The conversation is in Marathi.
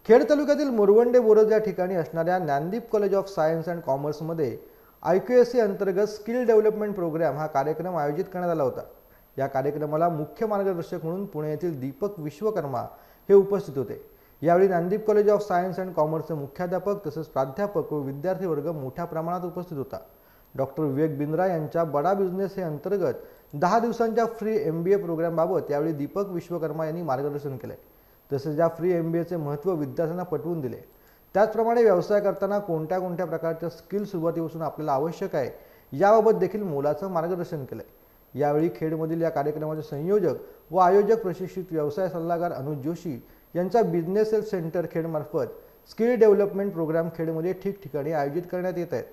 खेड तालुक्यातील मुरवंडे बोरज या ठिकाणी असणाऱ्या Dnyandeep college of science and कॉमर्समध्ये IQSC अंतर्गत स्किल डेव्हलपमेंट प्रोग्राम हा कार्यक्रम आयोजित करण्यात आला होता। या कार्यक्रमाला मुख्य मार्गदर्शक म्हणून पुणे येथील दीपक विश्वकर्मा हे उपस्थित होते। यावेळी Dnyandeep college of science and कॉमर्सचे मुख्याध्यापक तसेच प्राध्यापक व विद्यार्थी वर्ग मोठ्या प्रमाणात उपस्थित होता। डॉक्टर विवेक बिंद्रा यांच्या बडा बिझनेस हे अंतर्गत 10 दिवसांच्या फ्री MBA प्रोग्राम बाबत यावेळी दीपक विश्वकर्मा यांनी मार्गदर्शन केले। तसेच या फ्री MBAचे महत्त्व विद्यार्थ्यांना पटवून दिले। त्याचप्रमाणे व्यवसाय करताना कोणत्या प्रकारच्या स्किल सुरुवातीपासून आपल्याला आवश्यक आहे याबाबत देखील मोलाचं मार्गदर्शन केले। यावेळी खेडमधील या कार्यक्रमाचे संयोजक व आयोजक प्रशिक्षित व्यवसाय सल्लागार अनुज जोशी यांचा बिझनेस हेल्थ सेंटर खेडमार्फत स्किल डेव्हलपमेंट प्रोग्राम खेडमध्ये ठिकठिकाणी आयोजित करण्यात येत आहेत।